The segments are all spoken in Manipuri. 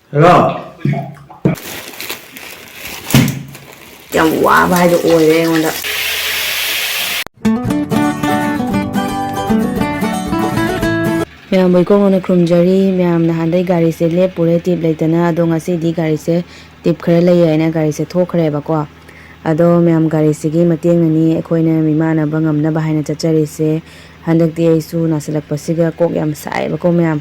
Hello. Yam wa ba do oi re ngon da Ma'am boy ko ngona khumjari ma'am na handai gari se le pure tip leitana ado ngasi di gari se tip khare lei aina gari se thokre ba ko ado ma'am gari se gi mateng ni ekhoina mimana bangam na ba haina chachari se handak ti aisu nasalak pasiga kok yam sai ba ko ma'am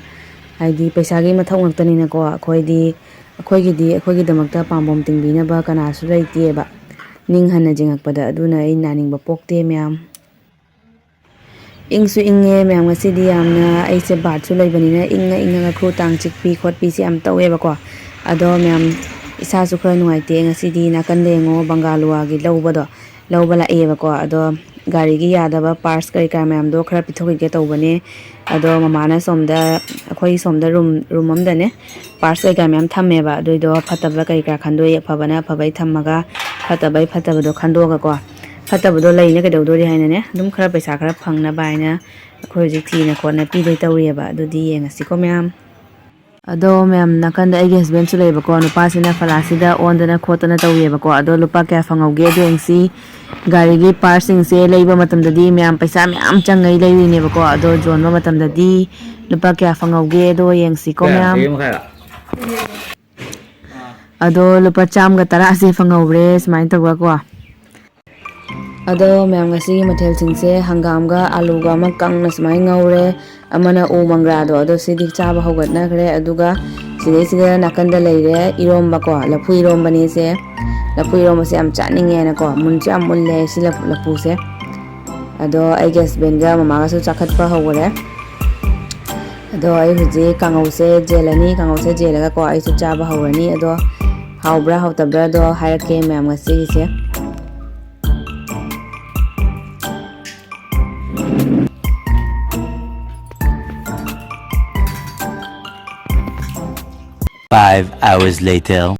haidi paisa gi mathau ngak tani na ko akhoi gi damakta pambom tingbina ba kana su leiti ba ning hanna jingak pada aduna ai naning ba pokte ma'am Ingsu inge ma'am ngasi di yamna ai se bat su leibani na inga khru tang chikpi khotpi si am tawe ba ko ado ma'am isa su khra nuai te ngasi di nakan lengo bangalua gi lawba la e ba ko ado gari gi yada ba parts kai ka ma'am do khra pithoki ge tawbane ado mamana somda akhoi somda room amda ne parts kai ka ma'am thamme ba do phataba kai ka khandoi phabana phabai thammaga phatabai do khando ga ko Fatabdo laina ka dawdori haina ne dum khara paisa khara phangna baina khoi ji thina khona pi dei tawri ba do di yenga siko ma'am ado ma'am nakanda ai husband su leiba ko nupa sina falasida ondana khotana tawi ba ko ado lupa kya phangauge do engsi gari gi parsing se leiba matam da di ma'am paisa ma'am changai lewi ne ba ko ado jonba matam da di lupa kya phangauge do yengsi ko ma'am ado lupa cham ga tara se phangaubre smain tawwa ko Ado ma'am ngasi mathel singse hangam ga alu ga ma kangna smai ngaure amana u mangra do ado sidi chaba hogatna khre aduga siga nakanda leire iromba ko lapu iromba ni se lapu iromba se am chaninge na ko muncha mulle si lapu se ado I guess benga mama ga su chakhat pa hogore ado ai huji kangau se jelaga ko ai su chaba hogani ado haubra hautabra do hairake ma'am ngasi se 5 hours later.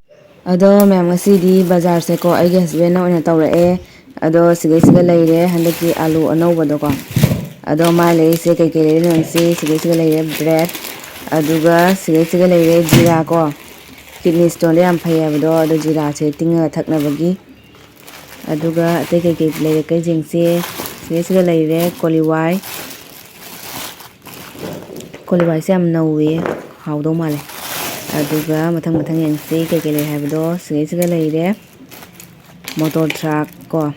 Ado ma'am ngasi di bazar se ko ai husband na ona tawra e ado siga leire handaki alu anauba do ko ado ma le se kai leire nang se siga leire bread aduga siga leire jira ko kidney stone am phaya do ado jira se tinga thakna bagi aduga ate kai leire kai jing se siga leire koliwai se am nawi hawdo male aduga mathang yang se kai leire habdo siga leire motor truck ko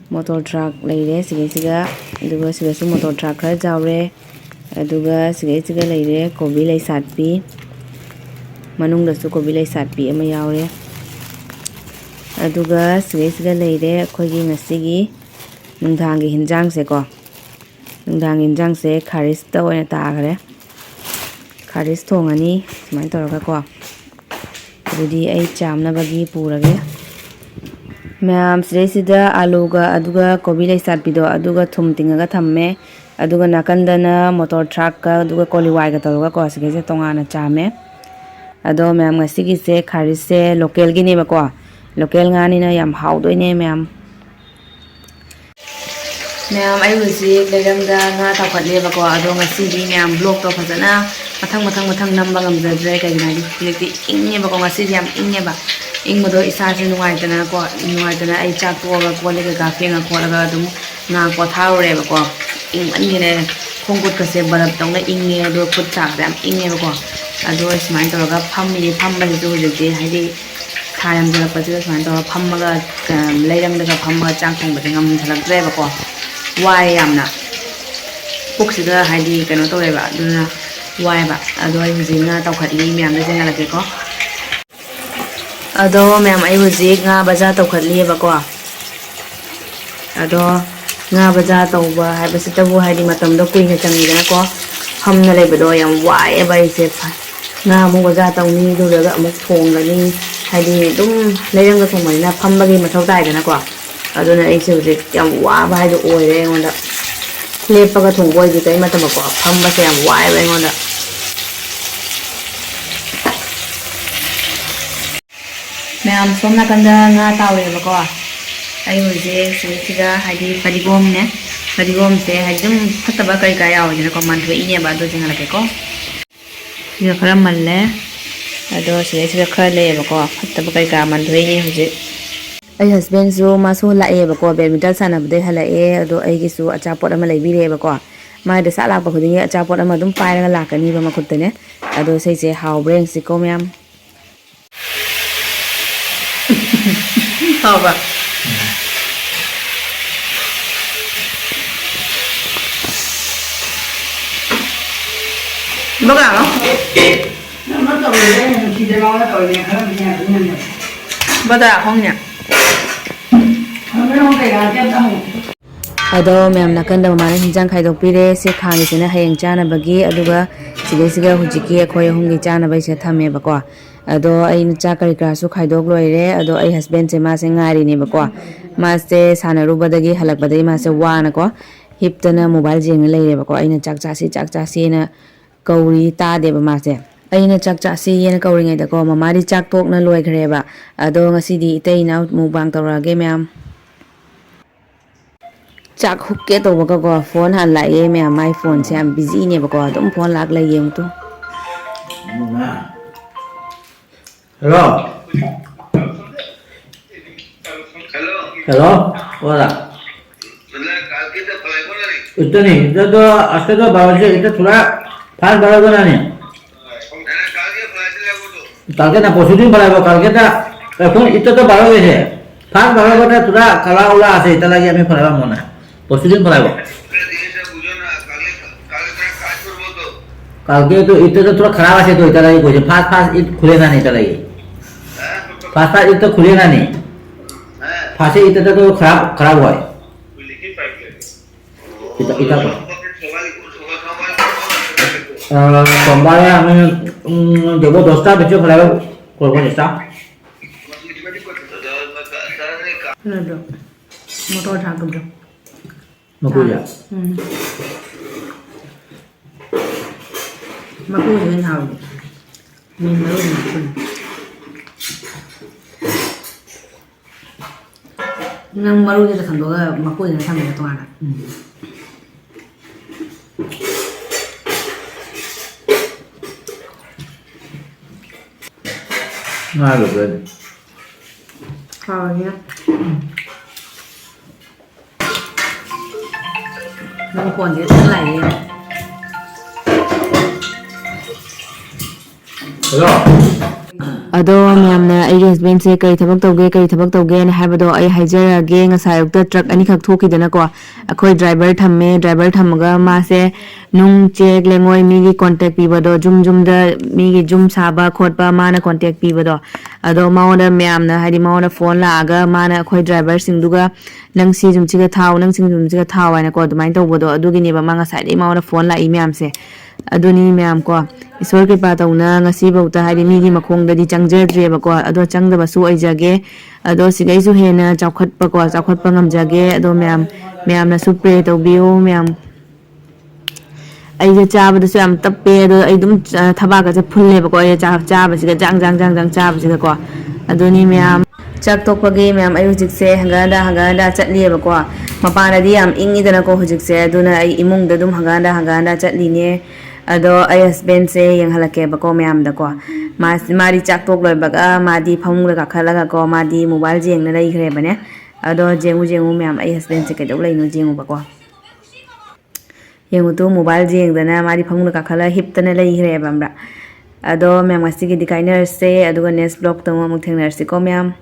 motor truck leire siga aduga su motor truck khara jawre aduga siga leire kobi lei satpi manung da su kobi lei satpi ama yawre aduga siga leire khoi gi ngasi gi nungthang gi hinjang se ko nungthang hinjang se kharis ta oina ta gare kharis thongani mai toroga ko adudi ai chamna bagi purage ma'am sida aluga aduga kobi lei satpido aduga thum tingaga thamme aduga nakandana motor truck ka aduga koliwai ga toroga ko sigese tongana chame ado ma'am ngasigi se kharis se local gi ne ba ko local ngani na yam hawdoine ma'am ai husi legamda nga takhatle ba ko ado ngasigi ma'am blog to phajana mathang namba ngamjadre kai na di inge ba ko ngasi yam inge ba ingmodo isa se nuaitana ai chak to ga ko le ga fenga ko ga dum na ko thaure ba ko ing angine khongkut ka se barap tongna inge do khut chak dam inge ba ko ado ismain to ga phamba ni do je haidi thayam jara pa je ismain to phamma ga leirang da phamma chak thong ba ngam thalak dre ba ko wai yamna puksida haidi kano to ba duna wai ba ado ai hujina tawkhatli myam da jenga lake ko ado ma'am ai huji nga baza tawkhatli ba ko ado nga baza tawba hai basi tabu hai di matam do kuina changi na ko hamna lei bado yam wai ba ise nga mu baza tawni do ga amuk thong gani hai di dum leirang ga thong mai na phamba gi mathau dai na ko ado na ai se huji yam wa ba hai do oi re ngonda lepa ga thong boi di kai matam ko phamba se yam wai ba ngonda ma'am somna kanda nga tawe ba ko ai hoje siga haidi padigom ne padigom se haidum phataba kai ka yaw jena ko man thoi ne ba do jeng la ke ko siga khara malle ꯑꯗꯣ ꯁꯤꯗꯩꯁꯤꯗ ꯈꯔ ꯂꯩꯌꯦꯕꯀꯣ ꯐꯠꯇꯕ ꯀꯩꯀꯥ ꯃꯟꯊꯣꯛꯏꯅꯦ ꯍꯧꯖꯤꯛ ꯑꯩ ꯍꯁꯕꯦꯟꯁꯨ ꯃꯥꯁꯨ ꯂꯥꯛꯑꯦꯕꯀꯣ ꯕꯦꯗꯃꯤꯟꯇꯟ ꯁꯥꯟꯅꯕꯗꯩ ꯍꯜꯂꯛꯑꯦ ꯑꯗꯣ ꯑꯩꯒꯤꯁꯨ ꯑꯆꯥꯄꯣꯠ ꯑꯃ ꯂꯩꯕꯤꯔꯛꯑꯦꯕꯀꯣ ꯃꯥꯏꯗ ꯆꯥꯛ ꯂꯥꯛꯄ ꯈꯨꯗꯤꯡꯒꯤ ꯑꯆꯥꯄꯣꯠ ꯑꯃ ꯑꯗꯨꯝ ꯄꯥꯏꯔꯒ ꯂꯥꯛꯀꯅꯤꯕ ꯃꯈꯨꯠꯇꯅꯦ ꯑꯗꯣ ꯁꯤꯁꯦ ꯍꯥꯎꯕ꯭ꯔꯥ ꯌꯦꯡꯁꯤꯀꯣ ꯃꯌꯥꯝ ꯍꯥꯎꯕ Bagaimana? Bada hongnya. ꯑꯗꯣ ꯃꯌꯥꯝ ꯅꯥꯀꯟꯗ ꯃꯃꯥꯅ ꯍꯤꯟꯖꯥꯡ ꯈꯥꯏꯗꯣꯛꯄꯤꯔꯦ ꯁꯤ ꯈꯥꯡꯒꯤꯁꯤꯅ ꯍꯌꯦꯡ ꯆꯥꯅꯕꯒꯤ ꯑꯗꯨꯒ ꯁꯤꯗꯩꯁꯤꯒ ꯍꯧꯖꯤꯛꯀꯤ ꯑꯩꯈꯣꯏ ꯑꯍꯨꯝꯒꯤ ꯆꯥꯅꯕꯩꯁꯦ ꯊꯝꯃꯦꯕꯀꯣ ꯑꯗꯣ ꯑꯩꯅ ꯆꯥꯛ ꯀꯔꯤ ꯀꯔꯥꯁꯨ ꯈꯥꯏꯗꯣꯛ ꯂꯣꯏꯔꯦ ꯑꯗꯣ ꯑꯩ ꯍꯁꯕꯦꯟꯁꯦ ꯃꯥꯁꯦ ꯉꯥꯏꯔꯤꯅꯦꯕꯀꯣ ꯃꯥꯁꯦ ꯁꯥꯟꯅꯔꯨꯕꯗꯒꯤ ꯍꯜꯂꯛꯄꯗꯒꯤ ꯃꯥꯁꯦ ꯋꯥꯅꯀꯣ ꯍꯤꯞꯇꯅ ꯃꯣꯕꯥꯏꯜ ꯌꯦꯡꯉ ꯂꯩꯔꯦꯕꯀꯣ ꯑꯩꯅ ꯆꯥꯛ ꯆꯥꯁꯤꯅ ꯀꯧꯔꯤ ꯇꯥꯗꯦꯕ ꯃꯥꯁꯦ ꯑꯩꯅ ꯆꯥꯛ ꯆꯥꯁꯤꯌꯦꯅ ꯀꯧꯔꯤꯉꯩꯗꯀꯣ ꯃꯃꯥꯗꯤ ꯆꯥꯛ ꯇꯣꯛꯅ ꯂꯣꯏꯈ꯭ꯔꯦꯕ ꯑꯗꯣ ꯉꯁꯤꯗꯤ ꯏꯇꯩ ꯏꯅꯥꯎ ꯃꯨꯛꯕꯥꯡ ꯇꯧꯔꯛꯑꯒꯦ ꯃꯌꯥꯝ ꯆꯥꯛ ꯍꯨꯛꯀꯦ ꯇꯧꯕꯒꯀꯣ ꯐꯣꯟ ꯍꯥꯟꯅ ꯂꯥꯛꯑꯦ ꯃꯌꯥꯝ ꯃꯥꯏ ꯐꯣꯟꯁꯦ ꯌꯥꯝ ꯕꯤꯖꯤꯅꯦꯕꯀꯣ ꯑꯗꯨꯝ ꯐꯣꯟ ꯂꯥꯛ ꯂꯩꯌꯦ ꯑꯃꯨꯛꯇꯣ Hello. Hello. Hola. Itu nih, itu tuh asta tuh bawahnya itu थोड़ा फास्ट बराबर ना nih. Kalau kita positif berabar, kalau kita pun itu tuh barabar sih. Fast barabar tuh थोड़ा kalau ulah sih, itu lagi kami berabar mana. Positif berabar. Kalau itu tuh थोड़ा खराब sih tuh, itu lagi gue fast itu खुलेगा नहीं itu lagi. Fast itu खुलेगा नहीं. Fast itu tuh खराब हुआ है. Kita apa? सोमवार हमें देखो दोस्ता बच्चों खिलाओ कोई दोस्ता motor thang cầm được Makuya Makuya thì hào mình mới năng maru thì thằng đó Makuya nó thằng này toàn à nggak được Thôi nhé Nó còn cái thứ này Hello. ꯑꯗꯣ ꯃꯌꯥꯝꯅ ꯑꯩꯒꯤ ꯍꯁꯕꯦꯟꯁꯦ ꯀꯔꯤ ꯊꯕꯛ ꯇꯧꯒꯦꯅ ꯍꯥꯏꯕꯗꯣ ꯑꯩ ꯍꯥꯏꯖꯔꯛꯑꯒꯦ ꯉꯁꯥꯏ ꯑꯌꯨꯛꯇ ꯇ꯭ꯔꯛ ꯑꯅꯤꯈꯛ ꯊꯣꯛꯈꯤꯗꯅꯀꯣ ꯑꯩꯈꯣꯏ ꯗ꯭ꯔꯥꯏꯚꯔ ꯊꯝꯃꯒ ꯃꯥꯁꯦ ꯅꯨꯡ ꯆꯦꯛ ꯂꯩꯉꯣꯏ ꯃꯤꯒꯤ ꯀꯣꯟꯇꯦꯛ ꯄꯤꯕꯗꯣ ꯌꯨꯝꯗ ꯃꯤꯒꯤ ꯌꯨꯝ ꯁꯥꯕ ꯈꯣꯠꯄ ꯃꯥꯅ ꯀꯣꯟꯇꯦꯛ ꯄꯤꯕꯗꯣ ꯑꯗꯣ ꯃꯉꯣꯟꯗ ꯃꯌꯥꯝꯅ ꯍꯥꯏꯗꯤ ꯃꯉꯣꯟꯗ ꯐꯣꯟ ꯂꯥꯛꯑꯒ ꯃꯥꯅ ꯑꯩꯈꯣꯏ ꯗ꯭ꯔꯥꯏꯚꯔꯁꯤꯡꯗꯨꯒ ꯅꯪ ꯁꯤ ꯌꯨꯝꯁꯤꯒ ꯊꯥꯎ ꯅꯪ ꯁꯤ ꯌꯨꯝꯁꯤꯒ ꯊꯥꯎ ꯍꯥꯏꯅꯀꯣ ꯑꯗꯨꯃꯥꯏꯅ ꯇꯧꯕꯗꯣ ꯑꯗꯨꯒꯤꯅꯦꯕ ꯃꯥ ꯉꯁꯥꯏꯗꯒꯤ ꯃꯉꯣꯟꯗ ꯐꯣꯟ ꯂꯥꯛꯏ ꯃꯌꯥꯝꯁꯦ ꯑꯗꯨꯅꯤ ꯃꯌꯥꯝ ꯀꯣ ꯏꯁꯣꯔ ꯀ꯭ꯔꯤꯄꯥ ꯇꯧꯅ ꯉꯁꯤꯐꯧꯗ ꯍꯥꯏꯗꯤ ꯃꯤꯒꯤ ꯃꯈꯣꯡꯗꯗꯤ ꯆꯪꯖꯗ꯭ꯔꯦꯕꯀꯣ ꯑꯗꯣ ꯆꯪꯗꯕꯁꯨ ꯑꯣꯏꯖꯒꯦ ꯑꯗꯣ ꯁꯤꯗꯩꯁꯨ ꯍꯦꯟꯅ ꯆꯥꯎꯈꯠꯄ ꯉꯝꯖꯒꯦ ꯑꯗꯣ ꯃꯌꯥꯝꯅꯁꯨ ꯄ꯭ꯔꯦ ꯇꯧꯕꯤꯌꯨ ꯃꯌꯥꯝ ꯑꯩꯁꯦ ꯆꯥꯕꯗꯁꯨ ꯌꯥꯝ ꯇꯞꯄꯦ ꯑꯗꯣ ꯑꯩ ꯑꯗꯨꯝ ꯊꯕꯥꯛꯀꯁꯦ ꯐꯨꯜꯂꯦꯕꯀꯣ ꯑꯩ ꯆꯥꯕꯁꯤꯒ ꯖꯥꯡ ꯆꯥꯕꯁꯤꯒꯀꯣ ꯑꯗꯨꯅꯤ ꯃꯌꯥꯝ ꯆꯥꯛ ꯇꯣꯛꯄꯒꯤ ꯃꯌꯥꯝ ꯑꯩ ꯍꯧꯖꯤꯛꯁꯦ ꯍꯪꯒꯥꯟꯗ ꯆꯠꯂꯤꯌꯦꯕꯀꯣ ꯃꯄꯥꯟꯗꯗꯤ ꯌꯥꯝ ꯏꯪꯉꯤꯗꯅꯀꯣ ꯍꯧꯖꯤꯛꯁꯦ ꯑꯗꯨꯅ ꯑꯩ ꯏꯃꯨꯡꯗ ꯑꯗꯨꯝ ꯍꯪꯒꯥꯟꯗ ꯆꯠꯂꯤꯅꯦ ꯑꯗꯣ ꯑꯩ ꯍꯁꯕꯦꯟꯁꯦ ꯌꯦꯡꯍꯜꯂꯛꯀꯦꯕꯀꯣ ꯃꯌꯥꯝꯗꯀꯣ ꯃꯥꯗꯤ ꯆꯥꯛ ꯇꯣꯛ ꯂꯣꯏꯕꯒ ꯃꯥꯗꯤ ꯐꯃꯨꯡꯗ ꯀꯥꯈꯠꯂꯒꯀꯣ ꯃꯥꯗꯤ ꯃꯣꯕꯥꯏꯜ ꯌꯦꯡꯅ ꯂꯩꯈ꯭ꯔꯦꯕꯅꯦ ꯑꯗꯣ ꯌꯦꯡꯉꯨ ꯃꯌꯥꯝ ꯑꯩ ꯍꯁꯕꯦꯟꯁꯦ ꯀꯩꯗꯧ ꯂꯩꯅꯣ ꯌꯦꯡꯉꯨꯕꯀꯣ ꯌꯦꯡꯉꯨꯇꯨ ꯃꯣꯕꯥꯏꯜ ꯌꯦꯡꯗꯅ ꯃꯥꯗꯤ ꯐꯃꯨꯡꯗ ꯀꯥꯈꯠꯂꯒ ꯍꯤꯞꯇꯅ ꯂꯩꯈ꯭ꯔꯦꯕ ꯑꯝꯕ꯭ꯔꯥ ꯑꯗꯣ ꯃꯌꯥꯝ ꯉꯁꯤꯒꯤꯗꯤ ꯀꯥꯏꯅꯔꯁꯦ ꯑꯗꯨꯒ ꯅꯦꯛꯁ ꯕ꯭ꯂꯣꯛꯇ ꯑꯃꯨꯛ ꯊꯦꯡꯅꯔꯁꯤꯀꯣ ꯃꯌꯥꯝ